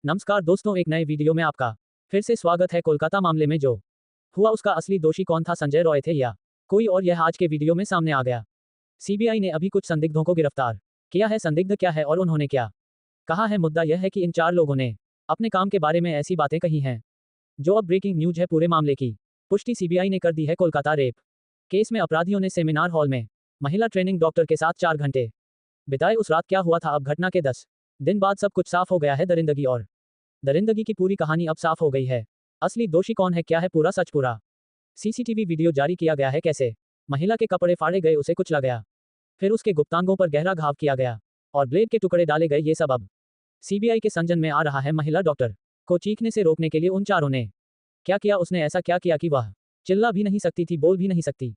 नमस्कार दोस्तों, एक नए वीडियो में आपका फिर से स्वागत है। कोलकाता मामले में जो हुआ उसका असली दोषी कौन था, संजय रॉय थे या कोई और, यह आज के वीडियो में सामने आ गया। सीबीआई ने अभी कुछ संदिग्धों को गिरफ्तार किया है। संदिग्ध क्या है और उन्होंने क्या कहा है? मुद्दा यह है कि इन 4 लोगों ने अपने काम के बारे में ऐसी बातें कही हैं जो अब ब्रेकिंग न्यूज है। पूरे मामले की पुष्टि सीबीआई ने कर दी है। कोलकाता रेप केस में अपराधियों ने सेमिनार हॉल में महिला ट्रेनिंग डॉक्टर के साथ 4 घंटे बिताए। उस रात क्या हुआ था? अब घटना के 10 दिन बाद सब कुछ साफ हो गया है। दरिंदगी की पूरी कहानी अब साफ हो गई है। असली दोषी कौन है, क्या है पूरा सच? पूरा सीसीटीवी वीडियो जारी किया गया है। कैसे महिला के कपड़े फाड़े गए, उसे कुचला गया, फिर उसके गुप्तांगों पर गहरा घाव किया गया और ब्लेड के टुकड़े डाले गए। ये सब अब सीबीआई के संज्ञान में आ रहा है। महिला डॉक्टर को चीखने से रोकने के लिए उन चारों ने क्या किया? उसने ऐसा क्या किया कि वह चिल्ला भी नहीं सकती थी, बोल भी नहीं सकती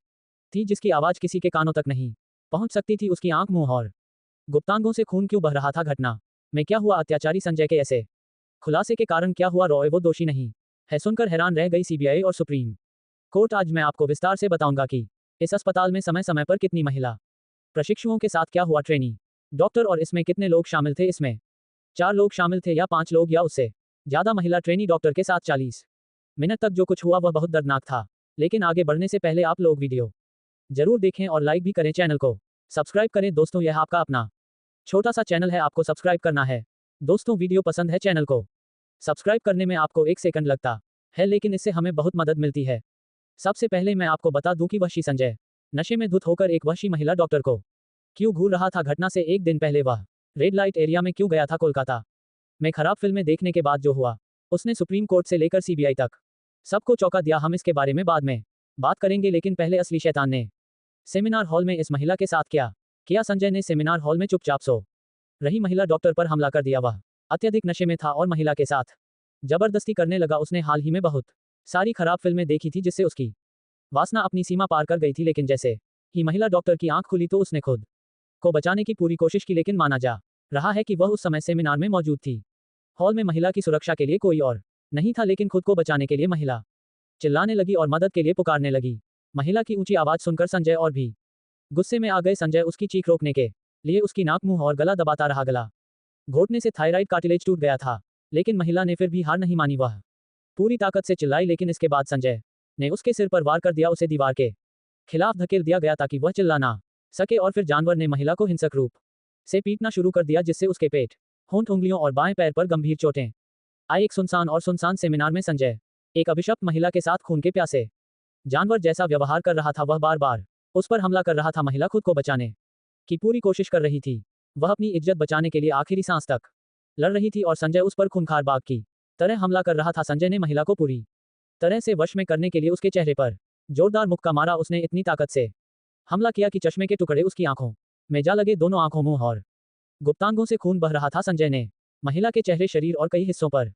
थी, जिसकी आवाज किसी के कानों तक नहीं पहुंच सकती थी। उसकी आंख, मुंह और गुप्तांगों से खून क्यों बह रहा था? घटना में क्या हुआ? अत्याचारी संजय के ऐसे खुलासे के कारण क्या हुआ? रॉय वो दोषी नहीं है? सुनकर हैरान रह गई सीबीआई और सुप्रीम कोर्ट। आज मैं आपको विस्तार से बताऊंगा कि इस अस्पताल में समय समय पर कितनी महिला प्रशिक्षुओं के साथ क्या हुआ, ट्रेनी डॉक्टर, और इसमें कितने लोग शामिल थे। इसमें 4 लोग शामिल थे या 5 लोग या उससे ज्यादा। महिला ट्रेनी डॉक्टर के साथ 40 मिनट तक जो कुछ हुआ वह बहुत दर्दनाक था। लेकिन आगे बढ़ने से पहले आप लोग वीडियो जरूर देखें और लाइक भी करें, चैनल को सब्सक्राइब करें। दोस्तों, यह आपका अपना छोटा सा चैनल है, आपको सब्सक्राइब करना है। दोस्तों, वीडियो पसंद है, चैनल को सब्सक्राइब करने में आपको 1 सेकंड लगता है, लेकिन इससे हमें बहुत मदद मिलती है। सबसे पहले मैं आपको बता दूं कि वहशी संजय नशे में धुत होकर एक वहशी महिला डॉक्टर को क्यों घूर रहा था। घटना से 1 दिन पहले वह रेड लाइट एरिया में क्यों गया था? कोलकाता में खराब फिल्में देखने के बाद जो हुआ उसने सुप्रीम कोर्ट से लेकर सीबीआई तक सबको चौंका दिया। हम इसके बारे में बाद में बात करेंगे, लेकिन पहले असली शैतान ने सेमिनार हॉल में इस महिला के साथ क्या किया? संजय ने सेमिनार हॉल में चुपचाप सो रही महिला डॉक्टर पर हमला कर दिया। वह अत्यधिक नशे में था और महिला के साथ जबरदस्ती करने लगा। उसने हाल ही में बहुत सारी खराब फिल्में देखी थी जिससे उसकी वासना अपनी सीमा पार कर गई थी। लेकिन जैसे ही महिला डॉक्टर की आंख खुली तो उसने खुद को बचाने की पूरी कोशिश की, लेकिन माना जा रहा है कि वह उस समय सेमिनार में मौजूद थी। हॉल में महिला की सुरक्षा के लिए कोई और नहीं था, लेकिन खुद को बचाने के लिए महिला चिल्लाने लगी और मदद के लिए पुकारने लगी। महिला की ऊंची आवाज सुनकर संजय और भी गुस्से में आ गए। संजय उसकी चीख रोकने के लिए उसकी नाक, मुंह और गला दबाता रहा। गला घोटने से थायराइड कार्टिलेज टूट गया था, लेकिन महिला ने फिर भी हार नहीं मानी। वह पूरी ताकत से चिल्लाई, लेकिन इसके बाद संजय ने उसके सिर पर वार कर दिया। उसे दीवार के खिलाफ धकेल दिया गया ताकि वह चिल्ला ना सके, और फिर जानवर ने महिला को हिंसक रूप से पीटना शुरू कर दिया, जिससे उसके पेट, होंठ, उंगलियों और बाएं पैर पर गंभीर चोटें आई। एक सुनसान सेमिनार में संजय एक अभिशप्त महिला के साथ खून के प्यासे जानवर जैसा व्यवहार कर रहा था। वह बार बार उस पर हमला कर रहा था। महिला खुद को बचाने की पूरी कोशिश कर रही थी। वह अपनी इज्जत बचाने के लिए आखिरी सांस तक लड़ रही थी और संजय उस पर खूंखार बाघ की तरह हमला कर रहा था। संजय ने महिला को पूरी तरह से वश में करने के लिए उसके चेहरे पर जोरदार मुक्का मारा। उसने इतनी ताकत से हमला किया कि चश्मे के टुकड़े उसकी आंखों में जा लगे। दोनों आंखों, मुंह और गुप्तांगों से खून बह रहा था। संजय ने महिला के चेहरे, शरीर और कई हिस्सों पर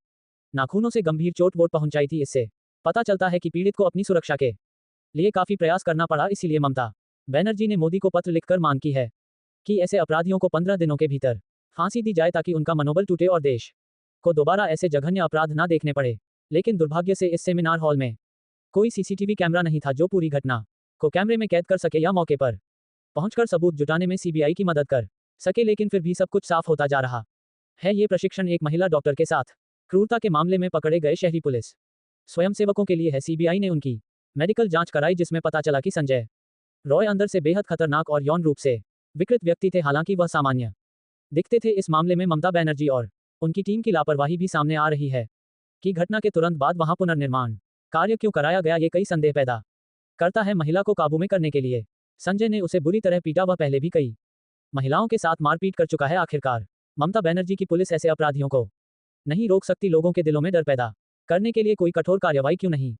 नाखूनों से गंभीर चोट वोट पहुंचाई थी। इससे पता चलता है कि पीड़ित को अपनी सुरक्षा के लिए काफी प्रयास करना पड़ा। इसीलिए ममता बनर्जी ने मोदी को पत्र लिखकर मांग की है कि ऐसे अपराधियों को 15 दिनों के भीतर फांसी दी जाए ताकि उनका मनोबल टूटे और देश को दोबारा ऐसे जघन्य अपराध ना देखने पड़े। लेकिन दुर्भाग्य से इस सेमिनार हॉल में कोई सीसीटीवी कैमरा नहीं था जो पूरी घटना को कैमरे में कैद कर सके या मौके पर पहुंचकर सबूत जुटाने में सीबीआई की मदद कर सके। लेकिन फिर भी सब कुछ साफ होता जा रहा है। ये प्रशिक्षण एक महिला डॉक्टर के साथ क्रूरता के मामले में पकड़े गए शहरी पुलिस स्वयंसेवकों के लिए है। सीबीआई ने उनकी मेडिकल जांच कराई, जिसमें पता चला कि संजय रॉय अंदर से बेहद खतरनाक और यौन रूप से विकृत व्यक्ति थे। हालांकि वह सामान्य दिखते थे। इस मामले में ममता बनर्जी और उनकी टीम की लापरवाही भी सामने आ रही है कि घटना के तुरंत बाद वहां पुनर्निर्माण कार्य क्यों कराया गया। ये कई संदेह पैदा करता है। महिला को काबू में करने के लिए संजय ने उसे बुरी तरह पीटा। वह पहले भी कई महिलाओं के साथ मारपीट कर चुका है। आखिरकार ममता बनर्जी की पुलिस ऐसे अपराधियों को नहीं रोक सकती? लोगों के दिलों में डर पैदा करने के लिए कोई कठोर कार्रवाई क्यों नहीं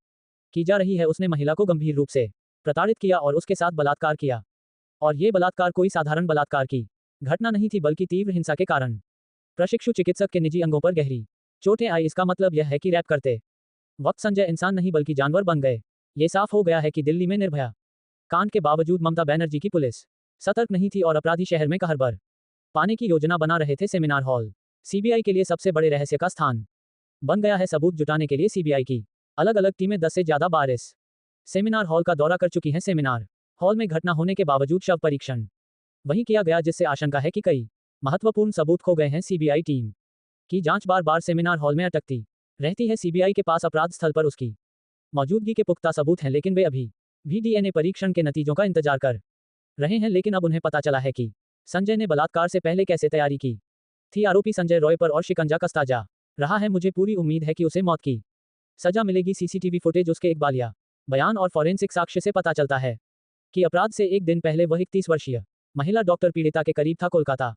की जा रही है? उसने महिला को गंभीर रूप से प्रताड़ित किया और उसके साथ बलात्कार किया, और ये बलात्कार कोई साधारण बलात्कार की घटना नहीं थी, बल्कि तीव्र हिंसा के कारण प्रशिक्षु चिकित्सक के निजी अंगों पर गहरी चोटें आई। इसका मतलब यह है कि रैप करते वक्त संजय इंसान नहीं बल्कि जानवर बन गए। ये साफ हो गया है कि दिल्ली में निर्भया कांड के बावजूद ममता बनर्जी की पुलिस सतर्क नहीं थी और अपराधी शहर में कहर बर पाने की योजना बना रहे थे। सेमिनार हॉल सीबीआई के लिए सबसे बड़े रहस्य का स्थान बन गया है। सबूत जुटाने के लिए सीबीआई की अलग अलग टीमें 10 से ज्यादा बार इस सेमिनार हॉल का दौरा कर चुकी हैं। सेमिनार हॉल में घटना होने के बावजूद शव परीक्षण वहीं किया गया, जिससे आशंका है कि कई महत्वपूर्ण सबूत खो गए हैं। सीबीआई टीम की जांच बार बार सेमिनार हॉल में अटकती रहती है। सीबीआई के पास अपराध स्थल पर उसकी मौजूदगी के पुख्ता सबूत हैं, लेकिन वे अभी भी डीएनए परीक्षण के नतीजों का इंतजार कर रहे हैं। लेकिन अब उन्हें पता चला है कि संजय ने बलात्कार से पहले कैसे तैयारी की थी। आरोपी संजय रॉय पर और शिकंजा कसता जा रहा है। मुझे पूरी उम्मीद है कि उसे मौत की सजा मिलेगी। सीसीटीवी फुटेज, उसके इकबालिया बयान और फॉरेंसिक साक्ष्य से पता चलता है कि अपराध से एक दिन पहले वह 31 वर्षीय महिला डॉक्टर पीड़िता के करीब था। कोलकाता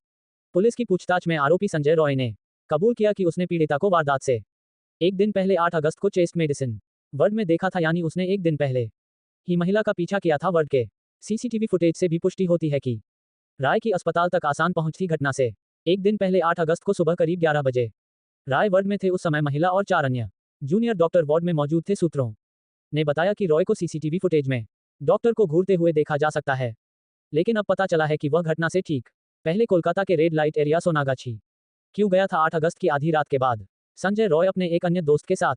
पुलिस की पूछताछ में आरोपी संजय रॉय ने कबूल किया कि उसने पीड़िता को वारदात से एक दिन पहले 8 अगस्त को चेस्ट मेडिसिन वार्ड में देखा था, यानी उसने एक दिन पहले ही महिला का पीछा किया था। वार्ड के सीसीटीवी फुटेज से भी पुष्टि होती है कि राय की अस्पताल तक आसान पहुंच थी। घटना से एक दिन पहले 8 अगस्त को सुबह करीब 11 बजे राय वार्ड में थे। उस समय महिला और 4 अन्य जूनियर डॉक्टर वार्ड में मौजूद थे। सूत्रों ने बताया कि रॉय को सीसीटीवी फुटेज में डॉक्टर को घूरते हुए देखा जा सकता है, लेकिन अब पता चला है कि वह घटना से ठीक पहले कोलकाता के रेड लाइट एरिया सोनागाछी क्यों गया था। 8 अगस्त की आधी रात के बाद संजय रॉय अपने एक अन्य दोस्त के साथ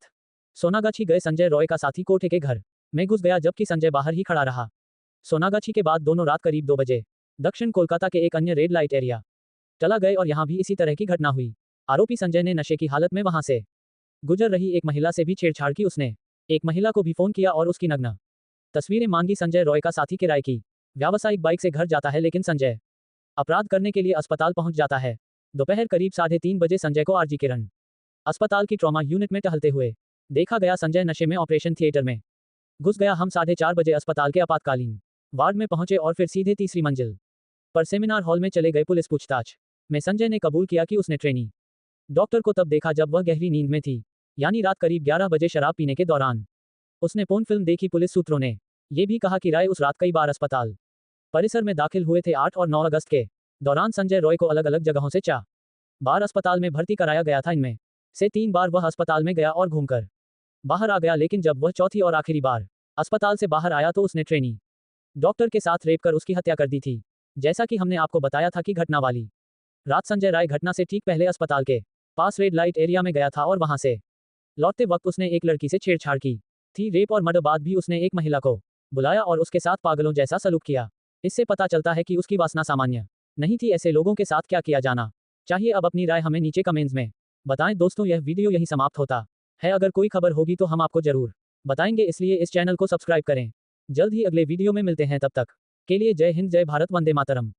सोनागाछी गए। संजय रॉय का साथी कोठे के घर में घुस गया, जबकि संजय बाहर ही खड़ा रहा। सोनागाछी के बाद दोनों रात करीब 2 बजे दक्षिण कोलकाता के एक अन्य रेड लाइट एरिया चला गए और यहां भी इसी तरह की घटना हुई। आरोपी संजय ने नशे की हालत में वहां से गुजर रही एक महिला से भी छेड़छाड़ की। उसने एक महिला को भी फोन किया और उसकी नग्न तस्वीरें मांगी। संजय रॉय का साथी किराए की व्यावसायिक बाइक से घर जाता है, लेकिन संजय अपराध करने के लिए अस्पताल पहुंच जाता है। दोपहर करीब 3:30 बजे संजय को आरजी किरण अस्पताल की ट्रॉमा यूनिट में टहलते हुए देखा गया। संजय नशे में ऑपरेशन थिएटर में घुस गया। हम 4:30 बजे अस्पताल के आपातकालीन वार्ड में पहुंचे और फिर सीधे तीसरी मंजिल पर सेमिनार हॉल में चले गए। पुलिस पूछताछ में संजय ने कबूल किया कि उसने ट्रेनी डॉक्टर को तब देखा जब वह गहरी नींद में थी, यानी रात करीब 11 बजे शराब पीने के दौरान उसने पोर्न फिल्म देखी। पुलिस सूत्रों ने यह भी कहा कि राय उस रात कई बार अस्पताल परिसर में दाखिल हुए थे। 8 और 9 अगस्त के दौरान संजय रॉय को अलग अलग जगहों से 4 बार अस्पताल में भर्ती कराया गया था। इनमें से 3 बार वह अस्पताल में गया और घूमकर बाहर आ गया, लेकिन जब वह चौथी और आखिरी बार अस्पताल से बाहर आया तो उसने ट्रेनी डॉक्टर के साथ रेप कर उसकी हत्या कर दी थी। जैसा कि हमने आपको बताया था कि घटना वाली रात संजय राय घटना से ठीक पहले अस्पताल के पास रेड लाइट एरिया में गया था और वहां से लौटते वक्त उसने एक लड़की से छेड़छाड़ की थी। रेप और मर्डर बाद भी उसने एक महिला को बुलाया और उसके साथ पागलों जैसा सलूक किया। इससे पता चलता है कि उसकी वासना सामान्य नहीं थी। ऐसे लोगों के साथ क्या किया जाना चाहिए, अब अपनी राय हमें नीचे कमेंट्स में बताएं। दोस्तों, यह वीडियो यहीं समाप्त होता है। अगर कोई खबर होगी तो हम आपको जरूर बताएंगे, इसलिए इस चैनल को सब्सक्राइब करें। जल्द ही अगले वीडियो में मिलते हैं, तब तक के लिए जय हिंद, जय भारत, वंदे मातरम।